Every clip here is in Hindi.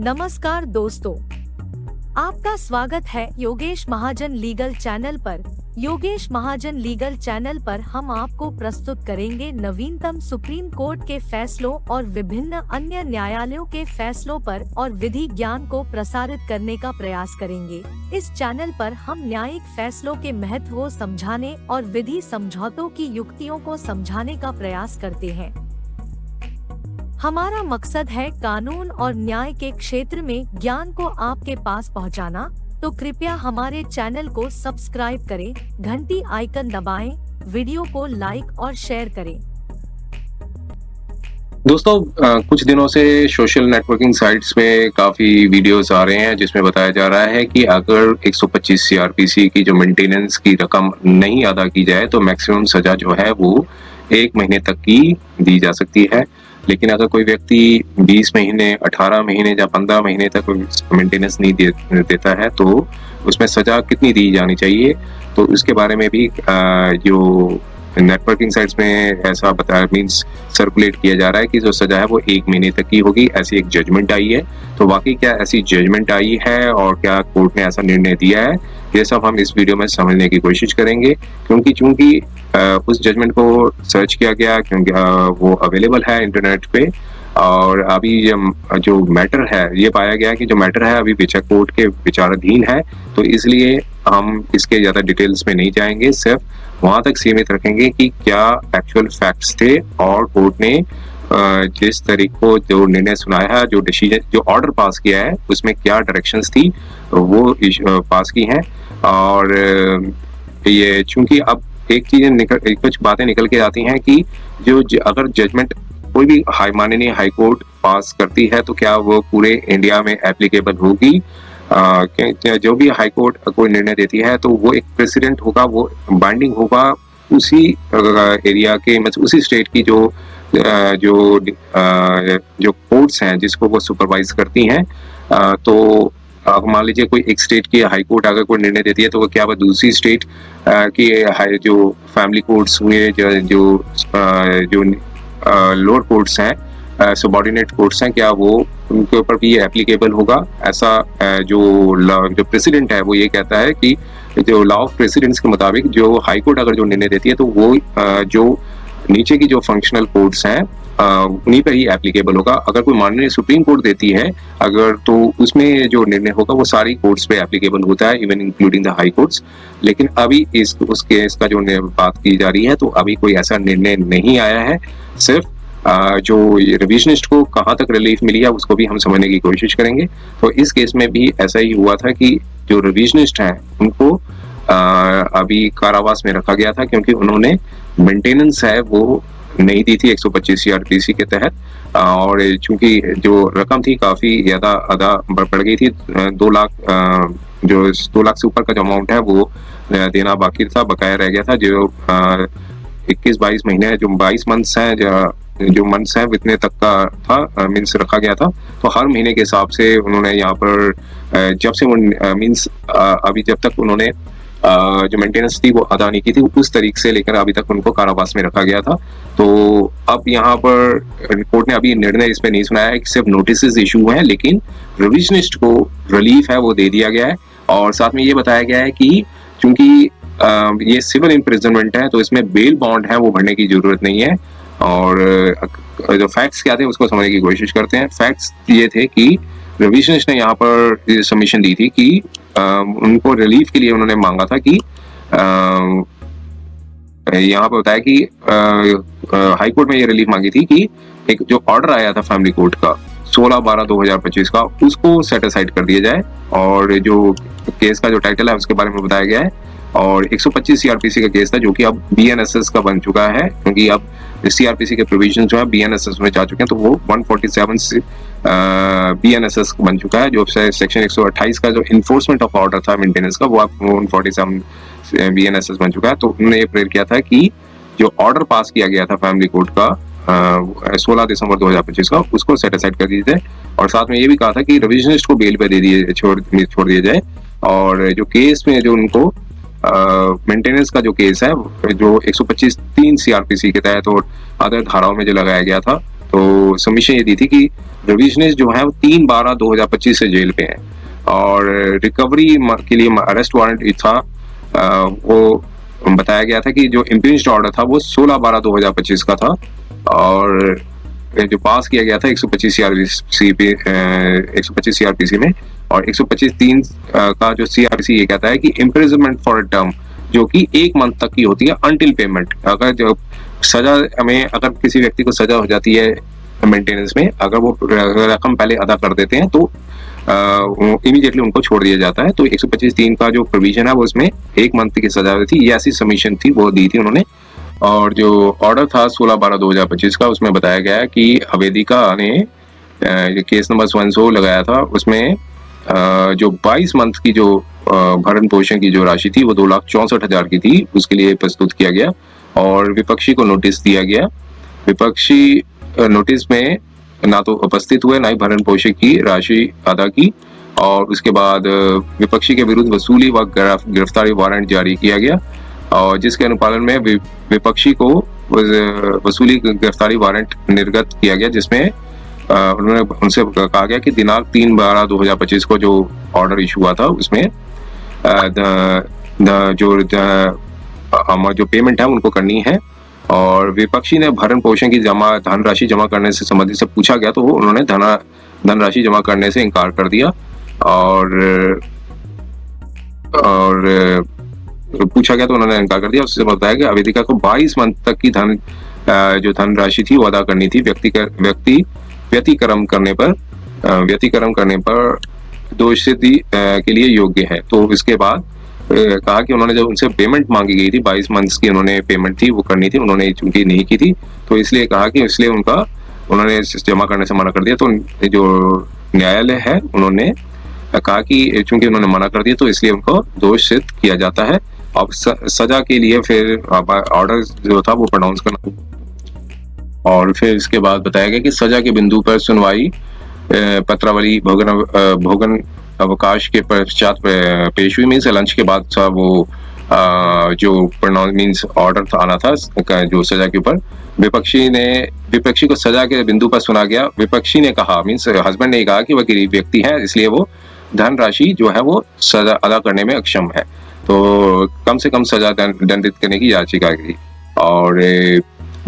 नमस्कार दोस्तों, आपका स्वागत है योगेश महाजन लीगल चैनल पर। योगेश महाजन लीगल चैनल पर हम आपको प्रस्तुत करेंगे नवीनतम सुप्रीम कोर्ट के फैसलों और विभिन्न अन्य न्यायालयों के फैसलों पर और विधि ज्ञान को प्रसारित करने का प्रयास करेंगे। इस चैनल पर हम न्यायिक फैसलों के महत्व को समझाने और विधि समझौतों की युक्तियों को समझाने का प्रयास करते हैं। हमारा मकसद है कानून और न्याय के क्षेत्र में ज्ञान को आपके पास पहुंचाना, तो कृपया हमारे चैनल को सब्सक्राइब करें, घंटी आइकन दबाएं, वीडियो को लाइक और शेयर करें। दोस्तों, कुछ दिनों से सोशल नेटवर्किंग साइट्स में काफ़ी वीडियोस आ रहे हैं जिसमें बताया जा रहा है कि अगर 125 सीआरपीसी की जो मेंटेनेंस की रकम नहीं अदा की जाए तो मैक्सिमम सज़ा जो है वो 1 महीने तक की दी जा सकती है। लेकिन अगर कोई व्यक्ति 20 महीने, 18 महीने या 15 महीने तक मेंटेनेंस नहीं देता है तो उसमें सज़ा कितनी दी जानी चाहिए, तो उसके बारे में भी जो नेटवर्किंग साइट्स में ऐसा बताया मींस सर्कुलेट किया जा रहा है कि जो सजा है वो 1 महीने तक की होगी। ऐसी एक जजमेंट आई है, तो वाकई क्या ऐसी जजमेंट आई है और क्या कोर्ट ने ऐसा निर्णय दिया है, ये सब हम इस वीडियो में समझने की कोशिश करेंगे। क्योंकि उस जजमेंट को सर्च किया गया, क्योंकि वो अवेलेबल है इंटरनेट पे, और अभी जो मैटर है ये पाया गया कि जो मैटर है अभी कोर्ट के विचाराधीन है, तो इसलिए हम इसके ज़्यादा डिटेल्स में नहीं जाएंगे, सिर्फ वहां तक सीमित रखेंगे कि क्या एक्चुअल फैक्ट्स थे और कोर्ट ने जिस तरीके को जो निर्णय सुनाया है, जो डिसीजन, जो ऑर्डर पास किया है, उसमें क्या डायरेक्शंस थी वो पास की हैं। और ये चूंकि अब कुछ बातें निकल के आती हैं कि अगर जजमेंट कोई भी माननीय हाई कोर्ट पास करती है तो क्या वो पूरे इंडिया में एप्लीकेबल होगी। जो भी हाई कोर्ट कोई निर्णय देती है तो वो एक प्रेसिडेंट होगा, वो बाइंडिंग होगा उसी एरिया के, मतलब उसी स्टेट की जो कोर्ट्स हैं जिसको वो सुपरवाइज करती हैं। तो मान लीजिए कोई एक स्टेट की हाई कोर्ट अगर कोई निर्णय देती है तो वो क्या वो दूसरी स्टेट की जो फैमिली कोर्ट्स हुए, जो लोअर कोर्ट्स हैं, सबऑर्डिनेट कोर्ट्स हैं, क्या वो उनके ऊपर भी ये एप्लीकेबल होगा। ऐसा जो प्रेसिडेंट है वो ये कहता है कि जो लॉ ऑफ प्रेसिडेंट्स के मुताबिक जो हाई कोर्ट अगर जो निर्णय देती है तो वो जो नीचे की जो फंक्शनल कोर्ट्स हैं उन्हीं पर ही एप्लीकेबल होगा। अगर कोई माननीय सुप्रीम कोर्ट देती है अगर, तो उसमें जो निर्णय होगा वो सारी कोर्ट्स पे एप्लीकेबल होता है, even including the high courts. लेकिन अभी उस केस का जो बात की जा रही है तो अभी कोई ऐसा निर्णय नहीं आया है। सिर्फ जो रिविजनिस्ट को कहाँ तक रिलीफ मिली है उसको भी हम समझने की कोशिश करेंगे। तो इस केस में भी ऐसा ही हुआ था कि जो रिविजनिस्ट हैं उनको अभी कारावास में रखा गया था क्योंकि उन्होंने मेंटेनेंस है वो नहीं दी थी 125 सीआरपीसी के तहत, और चूंकि जो रकम थी काफ़ी ज़्यादा अदा बढ़ गई थी। 2 लाख जो 2 लाख से ऊपर का जो अमाउंट है वो देना बाकी था, बकाया रह गया था। जो 21-22 महीने, जो 22 मंथ्स हैं, जो मंथ्स हैं इतने तक का था मीन्स रखा गया था। तो हर महीने के हिसाब से उन्होंने यहाँ पर जब से मीन्स अभी जब तक उन्होंने जो मेंटेनेंस थी वो अदा नहीं की थी उस तरीके से लेकर अभी तक उनको कारावास में रखा गया था। तो अब यहाँ पर कोर्ट ने अभी निर्णय इस पे नहीं सुनाया है कि सिर्फ नोटिस इशू हैं, लेकिन रिविजनिस्ट को रिलीफ है वो दे दिया गया है। और साथ में ये बताया गया है कि चूंकि ये सिविल इम्प्रिजनमेंट है तो इसमें बेल बॉन्ड है वो भरने की जरूरत नहीं है। और जो फैक्ट्स क्या थे उसको समझने की कोशिश करते हैं। फैक्ट्स ये थे कि रिविजनिस्ट ने यहाँ पर सबमिशन दी थी कि उनको रिलीफ के लिए उन्होंने मांगा था कि यहाँ पर बताया कि हाई कोर्ट में ये रिलीफ मांगी थी कि एक जो ऑर्डर आया था फैमिली कोर्ट का 16/12/2025 का उसको सेट असाइड कर दिया जाए। और जो केस का जो टाइटल है उसके बारे में बताया गया है। और 125 सीआरपीसी का केस था जो कि अब बीएनएसएस का बन चुका है, क्योंकि अब सीआरपीसी के प्रोविजन जो है बीएनएसएस में जा चुके हैं, तो वो 147 से बीएनएसएस बन चुका है। जो सेक्शन 128 का जो इन्फोर्समेंट ऑफ ऑर्डर था मेंटेनेंस का वो अब 147 बीएनएसएस बन चुका है। तो उन्होंने ये प्रेयर किया था कि जो ऑर्डर पास किया गया था फैमिली कोर्ट का 16 दिसंबर 2025 का उसको सेट असाइड कर दिया जाए। और साथ में ये भी कहा था कि रिविजनिस्ट को बेल पे छोड़ दिया जाए। और जो केस में जो उनको मेंटेनेंस का जो केस है जो 125(3) सीआरपीसी के तहत और अदर धाराओं में जो लगाया गया था तो सबमिशन ये दी थी कि रविशनेश जो है वो 3/12/2025 से जेल पे है और रिकवरी के लिए अरेस्ट वारंट था, वो बताया गया था कि जो इम्पिंज्ड ऑर्डर था वो 16/12/2025 का था और जो पास किया गया था 125 सीआरपीसी में, और 125(3) का जो सीआरपीसी ये कहता है कि इम्प्रिजनमेंट फॉर अ टर्म जो कि 1 मंथ तक की होती है अनटिल पेमेंट। अगर जो सजा में अगर किसी व्यक्ति को सजा हो जाती है मेंटेनेंस में, अगर वो रकम पहले अदा कर देते हैं तो इमीडिएटली उनको छोड़ दिया जाता है। तो 125(3) का जो प्रोविजन है वो उसमें 1 मंथ की सजा थी, ये ऐसी सबमिशन थी वो दी थी उन्होंने। और जो ऑर्डर था 16/12/2025 का, उसमें बताया गया कि अवेदिका ने केस नंबर 100 लगाया था, उसमें जो 22 मंथ की जो भरण पोषण की जो राशि थी वो 2,64,000 की थी, उसके लिए प्रस्तुत किया गया और विपक्षी को नोटिस दिया गया। विपक्षी नोटिस में ना तो उपस्थित हुए, ना ही भरण पोषण की राशि अदा की और उसके बाद विपक्षी के विरुद्ध वसूली व गिरफ्तारी वारंट जारी किया गया और जिसके अनुपालन में विपक्षी को वसूली गिरफ्तारी वारंट निर्गत किया गया, जिसमें उन्होंने उनसे कहा गया कि दिनांक 3/12/2025 को जो ऑर्डर इशू हुआ था उसमें जो पेमेंट है उनको करनी है। और विपक्षी ने भरण पोषण की धनराशि जमा करने से संबंधित से पूछा गया तो उन्होंने धनराशि जमा करने से इनकार कर दिया और पूछा गया तो उन्होंने इनकार कर दिया। उससे बताया कि अवेदिका को 22 मंथ तक की जो धनराशि थी वो अदा करनी थी व्यतिक्रम करने पर दोषसिद्धि के लिए योग्य है। तो इसके बाद कहा कि उन्होंने जब उनसे पेमेंट मांगी गई थी 22 मंथ्स की उन्होंने पेमेंट थी वो करनी थी, उन्होंने चूंकि नहीं की थी तो इसलिए कहा कि इसलिए उन्होंने जमा करने से मना कर दिया। तो जो न्यायालय है उन्होंने कहा कि चूंकि उन्होंने मना कर दिया तो इसलिए उनको दोष सिद्ध किया जाता है। अब सजा के लिए फिर ऑर्डर जो था वो प्रोनाउंस करना और फिर इसके बाद बताया गया कि सजा के बिंदु पर सुनवाई पत्रावली भोगन अवकाश के पश्चात पेश हुई। मीन्स लंच के बाद था वो जो प्रोनाउंस मीन्स ऑर्डर आना था जो सजा के ऊपर। विपक्षी को सजा के बिंदु पर सुना गया। विपक्षी ने कहा मीन्स हस्बैंड ने कहा कि वह गरीब व्यक्ति है इसलिए वो धनराशि जो है वो सजा अदा करने में अक्षम है, तो कम से कम सजा दंडित करने की याचिका की। और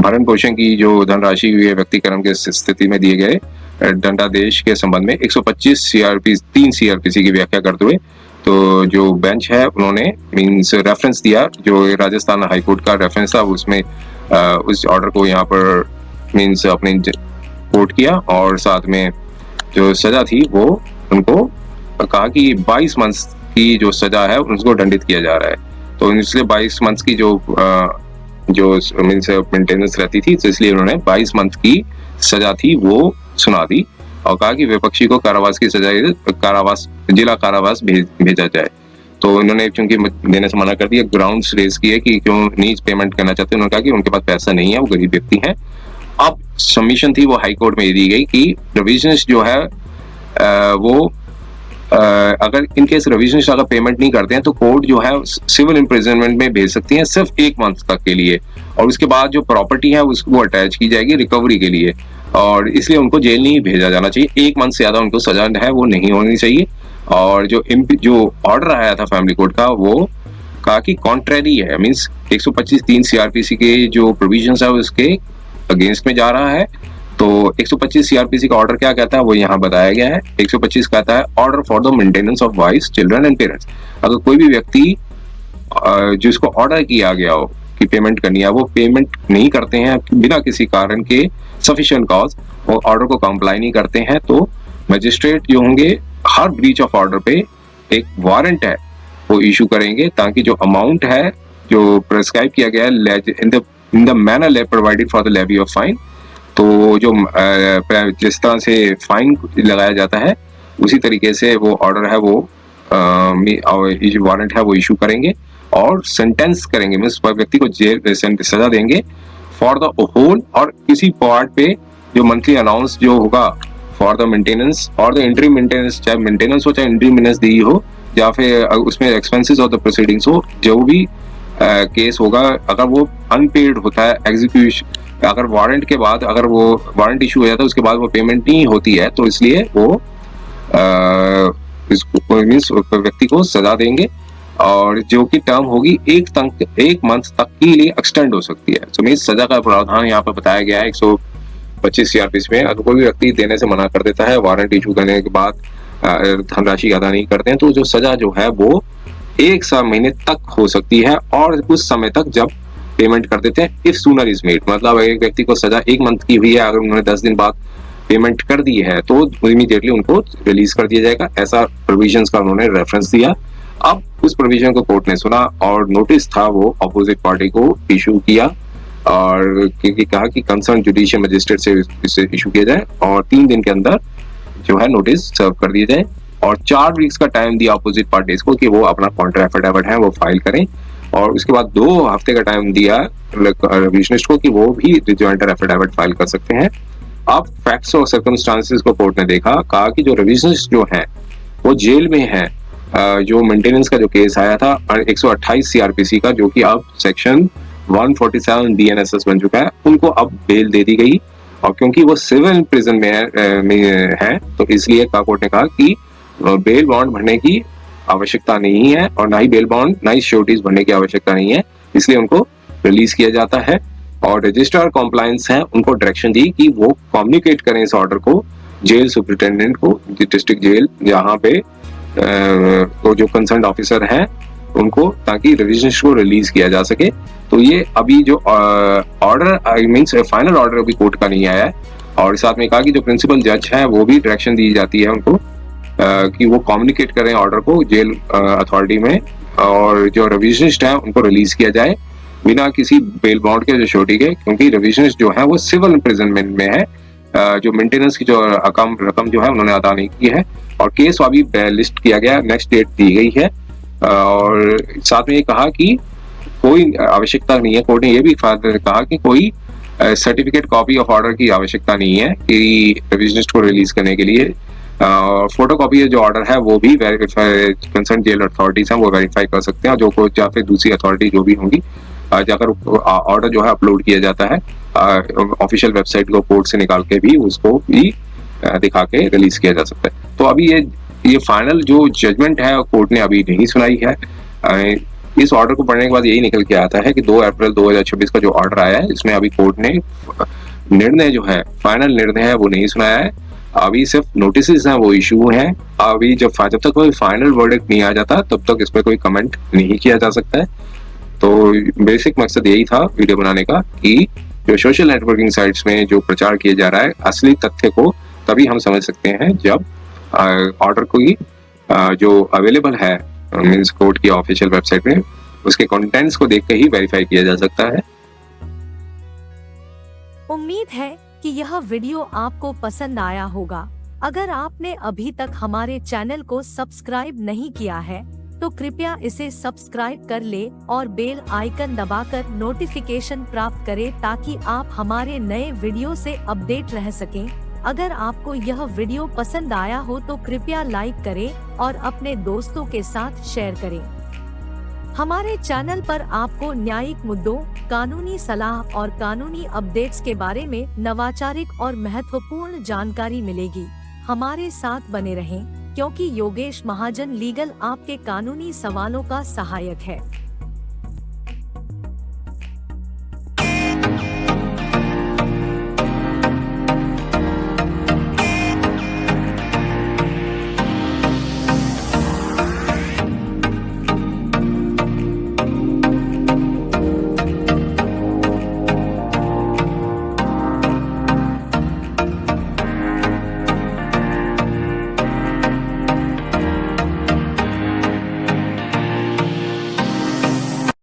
भरण पोषण की जो धनराशि व्यक्तिक्रम के स्थिति में दिए गए दंडादेश के संबंध में 125 सीआरपीसी की व्याख्या करते हुए तो जो बेंच है उन्होंने मीन्स रेफरेंस दिया, जो राजस्थान हाईकोर्ट का रेफरेंस था उसमें उस ऑर्डर को यहाँ पर मीन्स अपने कोट किया और साथ में जो सजा थी वो उनको कहा कि 22 मंथ्स की जो सजा है उसको दंडित किया जा रहा है। तो इसलिए 22 मंथ्स की जो मीन्स मेंटेनेंस रहती थी तो इसलिए उन्होंने 22 मंथ की सजा थी वो सुना दी और कहा कि विपक्षी को कारावास की सजा जिला कारावास भेजा जाए। तो इन्होंने चूंकि देने से मना कर दिया, ग्राउंड्स रेज किए कि क्यों नहीं पेमेंट करना चाहते। उन्होंने कहा कि उनके पास पैसा नहीं है, वो गरीब व्यक्ति हैं। अब सबमिशन थी वो हाई कोर्ट में दी गई कि रिविजनिस्ट जो है वो अगर इनकेस रिविजनिस्ट अगर पेमेंट नहीं करते हैं तो कोर्ट जो है सिविल इम्प्रिजनमेंट में भेज सकती है सिर्फ 1 मंथ तक के लिए और उसके बाद जो प्रॉपर्टी है उसको अटैच की जाएगी रिकवरी के लिए और इसलिए उनको जेल नहीं भेजा जाना चाहिए। 1 मंथ से ज्यादा उनको सजा है वो नहीं होनी चाहिए। और जो ऑर्डर आया था फैमिली कोर्ट का वो कहा कि कॉन्ट्रेरी है, मीन्स 125(3) सीआरपीसी के जो प्रोविजंस है उसके अगेंस्ट में जा रहा है। तो 125 सीआरपीसी का ऑर्डर क्या कहता है वो यहाँ बताया गया है। 125 कहता है order for the maintenance of wives, children and parents. अगर कोई भी व्यक्ति जिसको ऑर्डर किया गया हो कि पेमेंट करनी है वो पेमेंट नहीं करते हैं बिना किसी कारण के सफिशिएंट कॉज, वो ऑर्डर को कंप्लाई नहीं करते हैं तो मजिस्ट्रेट जो होंगे हर ब्रीच ऑफ ऑर्डर पे एक वारंट है वो इशू करेंगे ताकि जो अमाउंट है जो प्रेस्क्राइब किया गया है in the manner provided for the levy of fine, तो जो जिस तरह से फाइन लगाया जाता है उसी तरीके से वो ऑर्डर है वो वारंट है वो इशू करेंगे और सेंटेंस करेंगे, मींस व्यक्ति को जेल सजा देंगे फॉर द होल और किसी पार्ट पे जो मंथली अनाउंस जो होगा फॉर द मेंटेनेंस और द इंटरिम मेंटेनेंस, चाहे मेंटेनेंस हो चाहे इंटरिम मेंटेनेंस दी हो या फिर उसमें एक्सपेंसेस ऑफ द प्रोसीडिंग्स हो, जो भी केस होगा अगर वो अनपेड होता है एग्जीक्यूशन, अगर वारंट के बाद अगर वो वारंट इशू हो जाता है उसके बाद वो पेमेंट नहीं होती है, तो इसलिए वो मीन्स व्यक्ति को सजा देंगे और जो कि टर्म होगी 1 मंथ तक के लिए एक्सटेंड हो सकती है। तो मीन्स सजा का प्रावधान यहाँ पर बताया गया है 125 सीआरपीसी में। अगर कोई व्यक्ति देने से मना कर देता है, वारंट इशू करने के बाद धनराशि अदा नहीं करते हैं, तो जो सजा जो है वो 1 महीने तक हो सकती है और उस समय तक जब पेमेंट कर देते हैं इफ सूनर इज मेड। मतलब एक व्यक्ति को सजा 1 मंथ की हुई है, अगर उन्होंने 10 दिन बाद पेमेंट कर दी है तो इमीडिएटली उनको रिलीज कर दिया जाएगा। ऐसा प्रोविजंस का उन्होंने रेफरेंस दिया। अब उस प्रोविजन को कोर्ट ने सुना और नोटिस था वो अपोजिट पार्टी को इशू किया और क्योंकि कहा कि कंसर्न जुडिशियल मजिस्ट्रेट से इसे इशू किया जाए और 3 दिन के अंदर जो है नोटिस सर्व कर दिया जाए और 4 वीक्स का टाइम दिया अपोजिट पार्टीज को कि वो अपना काउंटर एफिडेविट है वो फाइल करें और उसके बाद 2 हफ्ते का टाइम दिया रिविजनिस्ट को कि वो भी जॉइंटर एफिडेविट फाइल कर सकते हैं। अब फैक्ट्स और सर्कमस्टांसेस को कोर्ट ने देखा, कहा कि जो रिविजनिस्ट जो है वो जेल में है। जो मेंटेनेंस का जो केस आया था 128 सीआरपीसी का, जो कि अब सेक्शन 147 बीएनएसएस बन चुका है, उनको अब बेल दे दी गई और क्योंकि वो सिविल प्रिजन में है तो इसलिए कोर्ट ने कहा कि बेल बॉन्ड भरने की आवश्यकता नहीं है और ना ही बेल बॉन्ड ना ही श्योरिटीज भरने की आवश्यकता नहीं है, इसलिए उनको रिलीज किया जाता है। और रजिस्ट्रार कॉम्प्लायंस है उनको डायरेक्शन दी कि वो कम्युनिकेट करें इस ऑर्डर को जेल सुपरिटेंडेंट को, डिस्ट्रिक्ट जेल जहाँ पे तो जो कंसर्न ऑफिसर है उनको, ताकि रिविजनिस्ट को रिलीज किया जा सके। तो ये अभी जो ऑर्डर आई मींस फाइनल ऑर्डर अभी कोर्ट का नहीं आया है और साथ में कहा कि जो प्रिंसिपल जज है वो भी डायरेक्शन दी जाती है उनको कि वो कम्युनिकेट करें ऑर्डर को जेल अथॉरिटी में और जो रिविजनिस्ट है उनको रिलीज किया जाए बिना किसी बेल बॉन्ड के, जो श्योरिटी के, क्योंकि रिविजनिस्ट जो है वो सिविल इम्प्रिजनमेंट में है। जो मेंटेनेंस की जो रकम जो है उन्होंने अदा नहीं की है और केस अभी लिस्ट किया गया, नेक्स्ट डेट दी गई है और साथ में ये कहा कि कोई आवश्यकता नहीं है। कोर्ट ने ये भी कहा कि कोई सर्टिफिकेट कॉपी ऑफ ऑर्डर की आवश्यकता नहीं है कि रिविजनिस्ट को रिलीज करने के लिए। फोटो कॉपी जो ऑर्डर है वो भी कंसर्न जेल अथॉरिटीज हैं वो वेरीफाई कर सकते हैं, जो या फिर दूसरी अथॉरिटी जो भी होंगी, जाकर ऑर्डर जो है अपलोड किया जाता है ऑफिशियल वेबसाइट को कोर्ट से निकाल के भी उसको भी दिखा के रिलीज किया जा सकता है। तो अभी ये फाइनल जो जजमेंट है कोर्ट ने अभी नहीं सुनाई है। इस ऑर्डर को पढ़ने के बाद यही निकल के आता है कि 2 अप्रैल 2026 का जो ऑर्डर आया है इसमें अभी कोर्ट ने निर्णय जो है फाइनल निर्णय है वो नहीं सुनाया है। अभी सिर्फ नोटिस हैं वो इशू हैं। अभी जब तक कोई फाइनल वर्डिक्ट नहीं आ जाता तब तक इस पर कोई कमेंट नहीं किया जा सकता है। तो बेसिक मकसद यही था वीडियो बनाने का कि जो सोशल नेटवर्किंग साइट्स में जो प्रचार किया जा रहा है असली तथ्य को तभी हम समझ सकते हैं जब ऑर्डर कोई जो अवेलेबल है मींस कोर्ट की ऑफिशियल वेबसाइट में उसके कंटेंट्स को देख के ही वेरीफाई किया जा सकता है। उम्मीद है कि यह वीडियो आपको पसंद आया होगा। अगर आपने अभी तक हमारे चैनल को सब्सक्राइब नहीं किया है तो कृपया इसे सब्सक्राइब कर ले और बेल आइकन दबाकर नोटिफिकेशन प्राप्त करें ताकि आप हमारे नए वीडियो से अपडेट रह सकें। अगर आपको यह वीडियो पसंद आया हो तो कृपया लाइक करें और अपने दोस्तों के साथ शेयर करें। हमारे चैनल पर आपको न्यायिक मुद्दों, कानूनी सलाह और कानूनी अपडेट्स के बारे में नवाचारिक और महत्वपूर्ण जानकारी मिलेगी। हमारे साथ बने रहें क्योंकि योगेश महाजन लीगल आपके कानूनी सवालों का सहायक है।